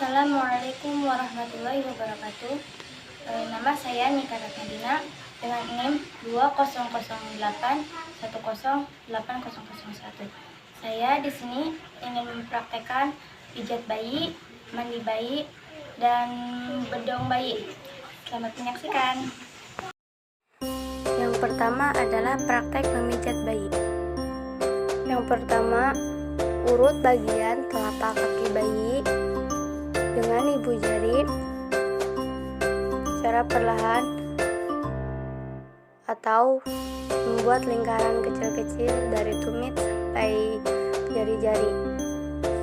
Assalamualaikum warahmatullahi wabarakatuh. Nama saya Nika Ratnadina dengan NIM 2008108001. Saya di sini ingin mempraktekkan pijat bayi, mandi bayi, dan bedong bayi. Selamat menyaksikan. Yang pertama adalah praktek memijat bayi. Yang pertama, urut bagian telapak kaki bayi dengan ibu jari secara perlahan atau membuat lingkaran kecil-kecil dari tumit sampai jari-jari.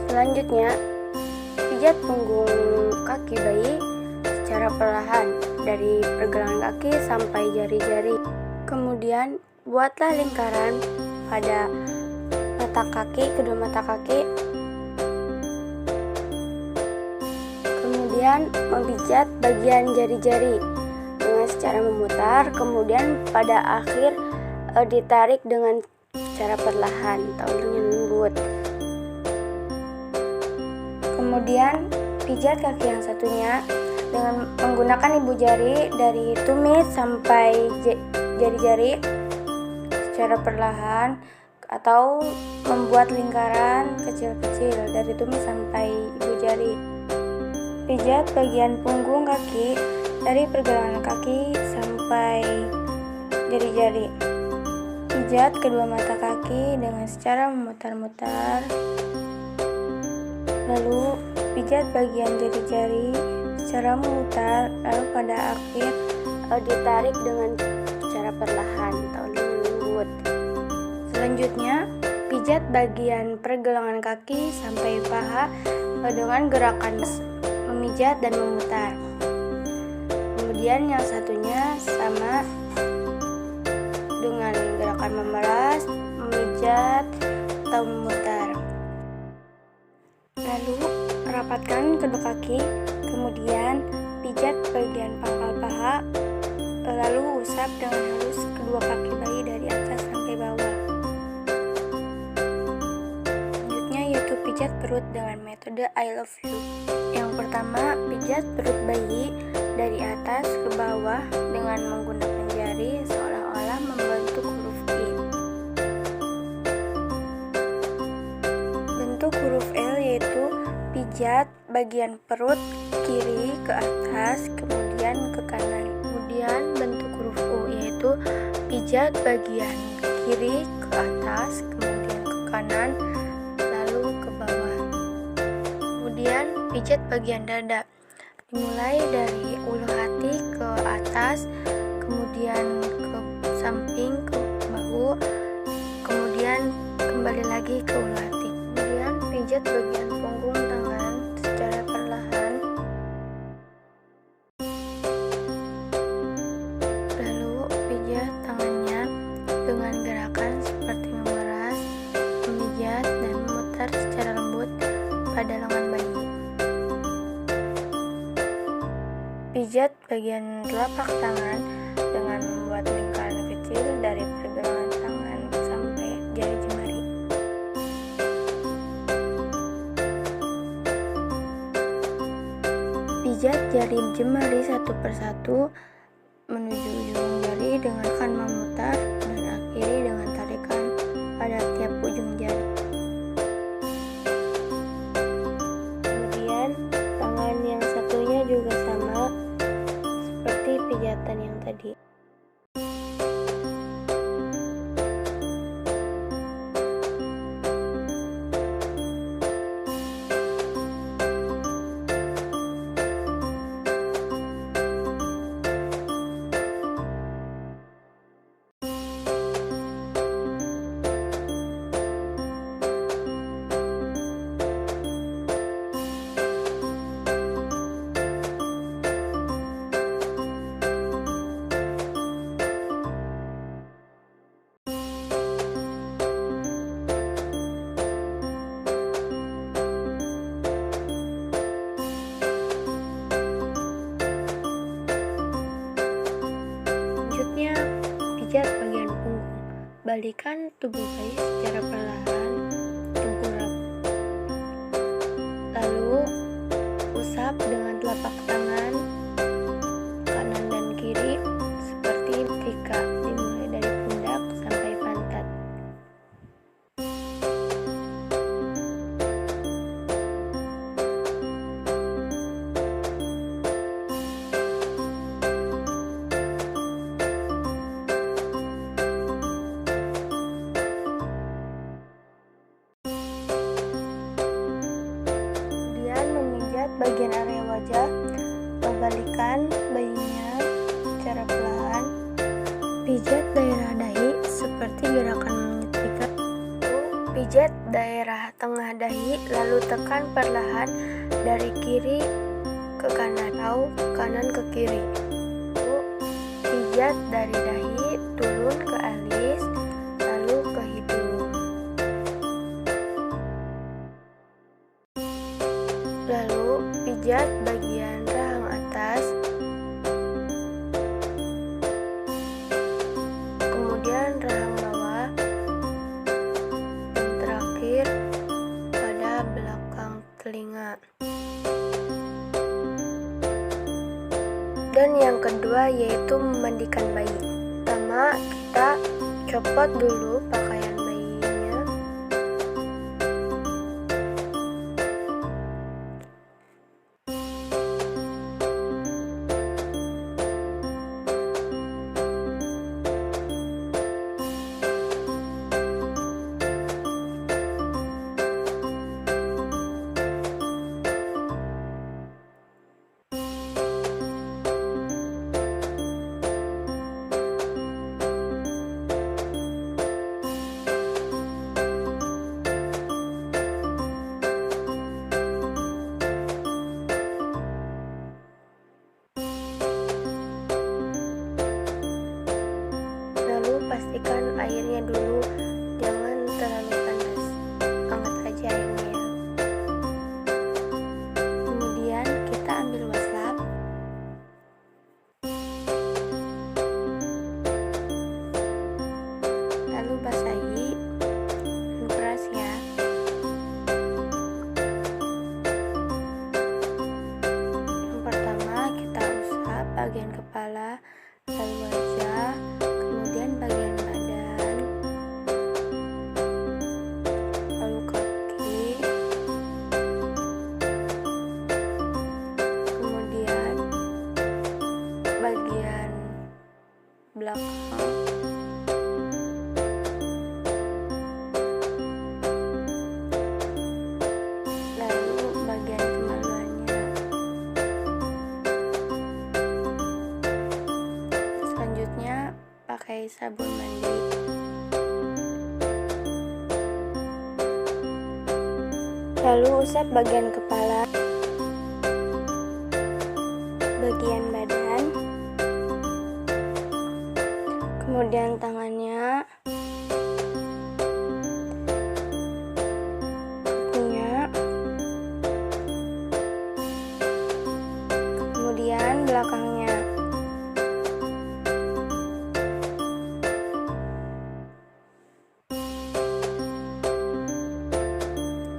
Selanjutnya, pijat punggung kaki bayi secara perlahan dari pergelangan kaki sampai jari-jari. Kemudian, buatlah lingkaran pada kedua mata kaki. Kemudian memijat bagian jari-jari dengan secara memutar, kemudian pada akhir ditarik dengan cara perlahan atau dengan lembut. Kemudian pijat kaki yang satunya dengan menggunakan ibu jari dari tumit sampai jari-jari secara perlahan atau membuat lingkaran kecil-kecil dari tumit sampai ibu jari. Pijat bagian punggung kaki dari pergelangan kaki sampai jari-jari. Pijat kedua mata kaki dengan secara memutar-mutar. Lalu pijat bagian jari-jari secara memutar, lalu pada akhir ditarik dengan cara perlahan atau dengan lembut. Selanjutnya, pijat bagian pergelangan kaki sampai paha dengan gerakan memijat dan memutar. Kemudian yang satunya sama dengan gerakan memeras, memijat, atau memutar. Lalu rapatkan kedua kaki, kemudian pijat bagian pangkal paha, lalu usap dengan halus kedua kaki bayi dari atas sampai bawah. Selanjutnya yaitu pijat perut dengan metode I love you. Yang pertama, pijat perut bayi dari atas ke bawah dengan menggunakan jari seolah-olah membentuk huruf I. Bentuk huruf L yaitu pijat bagian perut kiri ke atas, kemudian ke kanan. Kemudian bentuk huruf U yaitu pijat bagian kiri ke atas, kemudian ke kanan, lalu ke bawah. Kemudian pijat bagian dada, dimulai dari ulu hati ke atas, kemudian ke samping, ke bahu, kemudian kembali lagi ke ulu hati. Kemudian pijat bagian punggung tangan secara perlahan, lalu pijat tangannya dengan gerakan seperti memeras, memijat, dan memutar secara lembut pada lengan bayi. Pijat bagian telapak tangan dengan membuat lingkaran kecil dari pergelangan tangan sampai jari jemari. Pijat jari jemari satu persatu menuju ujung jari dengan akan memutar dan akhiri dengan tarikan pada tiap ujung jari. Kemudian tangan yang satunya juga sama seperti pijatan yang tadi. Pijat bagian punggung. Balikan tubuh bayi secara perlahan, tengkurap. Lalu bagian area wajah, balikan bayinya secara perlahan. Pijat daerah dahi seperti gerakan menyetrika. Pijat daerah tengah dahi, lalu tekan perlahan dari kiri ke kanan atau kanan ke kiri. Lalu pijat dari dahi turun ke alis, lalu ke hidung. Lalu pijat bagian rahang atas, kemudian rahang bawah, dan terakhir pada belakang telinga. Dan yang kedua yaitu memandikan bayi. Pertama, kita copot dulu pakaian bayinya. Pastikan airnya dulu, jangan terlalu panas, hangat aja airnya ya. Kemudian kita ambil waslap, lalu basahi dan keras ya. Yang pertama kita usap bagian kepala, lalu wajah, kemudian bagian badan, lalu kaki, kemudian bagian belakang, lalu bagian kemaluannya. Selanjutnya pakai sabun mandi. Lalu usap bagian kepala, bagian badan, kemudian tangannya, kakinya, kemudian belakangnya.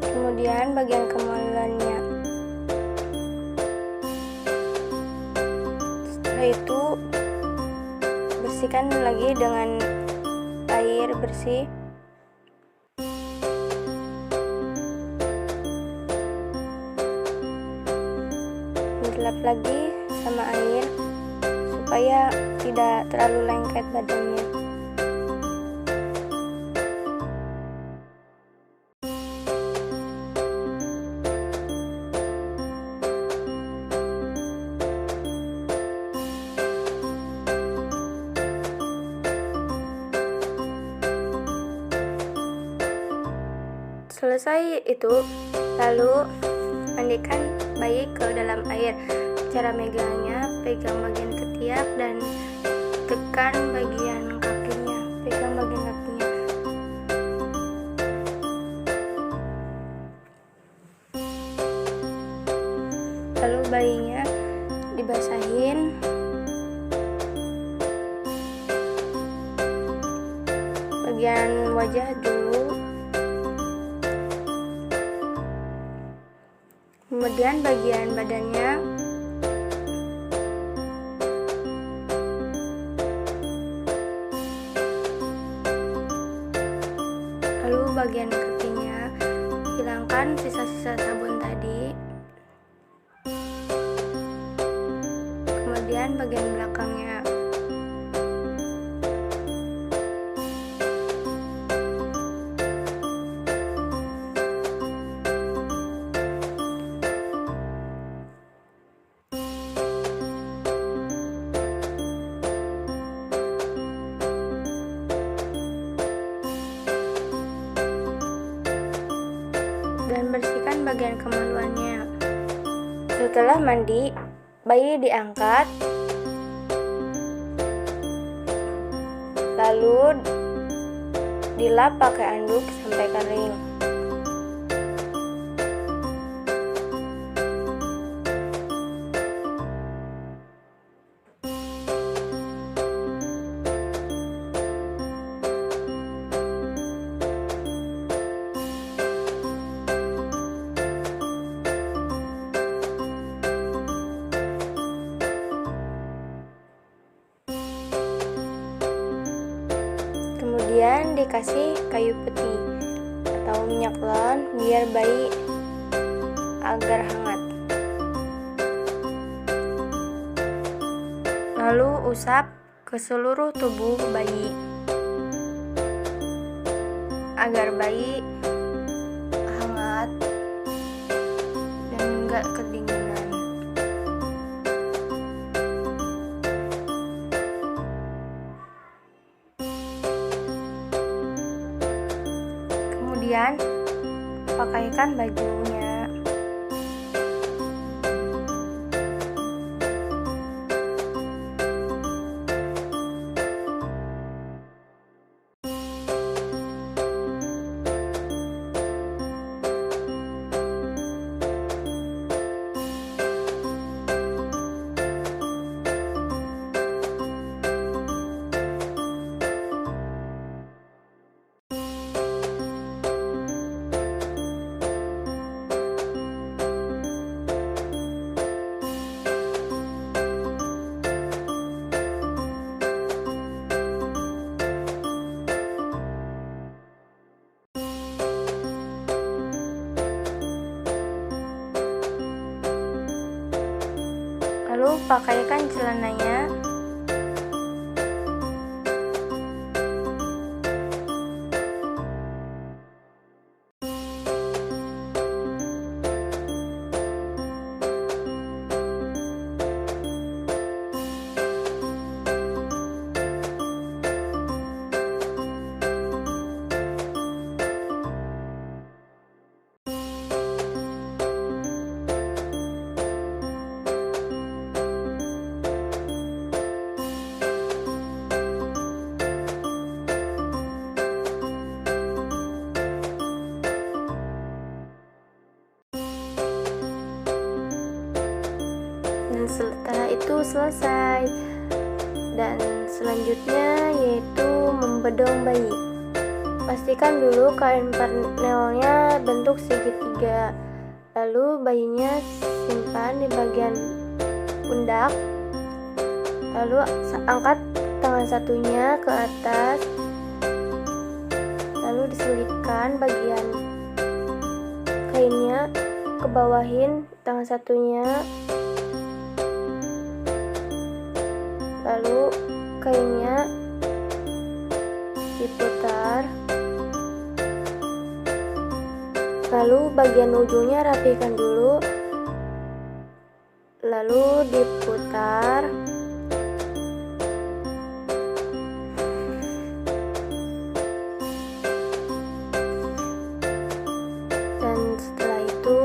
Kemudian bagian kemaluannya. Setelah itu bersihkan lagi dengan air bersih. Dilap lagi sama air supaya tidak terlalu lengket badannya. Selesai itu, lalu mandikan bayi ke dalam air. Cara megangnya, pegang bagian ketiak dan tekan bagian kakinya. Pegang bagian kakinya. Lalu bayinya dibasahin. Bagian wajah dulu. Kemudian bagian badannya, lalu bagian kakinya, hilangkan sisa-sisa sabun tadi. Kemudian bagian belakangnya, bagian kemaluannya. Setelah mandi, bayi diangkat, lalu dilap pakai anduk sampai kering. Kemudian dikasih kayu putih atau minyak lawan biar bayi agar hangat. Lalu usap ke seluruh tubuh bayi agar bayi hangat dan enggak kedinginan. Kemudian pakaikan bajunya. Lalu pakaikan celananya. Dan setelah itu selesai. Dan selanjutnya yaitu membedong bayi. Pastikan dulu kain panelnya bentuk segitiga. Lalu bayinya simpan di bagian pundak. Lalu angkat tangan satunya ke atas. Lalu diselipkan bagian kainnya ke bawahin tangan satunya. Lalu kainnya diputar. Lalu bagian ujungnya rapikan dulu. Lalu diputar. Dan setelah itu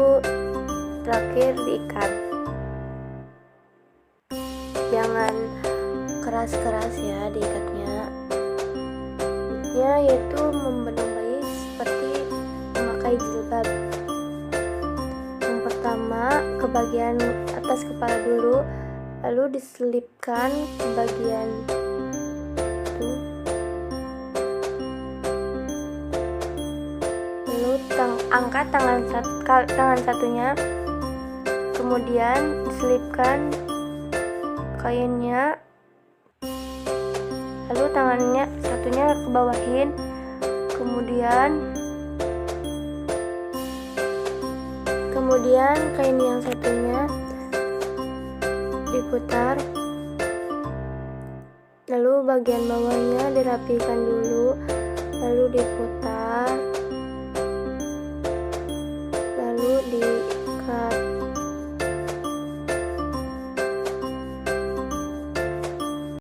terakhir diikat. Jangan keras-keras ya diikatnya. Yaitu membedong bayi seperti memakai jilbab. Yang pertama ke bagian atas kepala dulu, lalu diselipkan ke bagian itu. Lalu angkat tangan satunya, kemudian diselipkan kainnya. Lalu tangannya satunya ke bawahin, kemudian kain yang satunya diputar. Lalu bagian bawahnya dirapikan dulu, lalu diputar.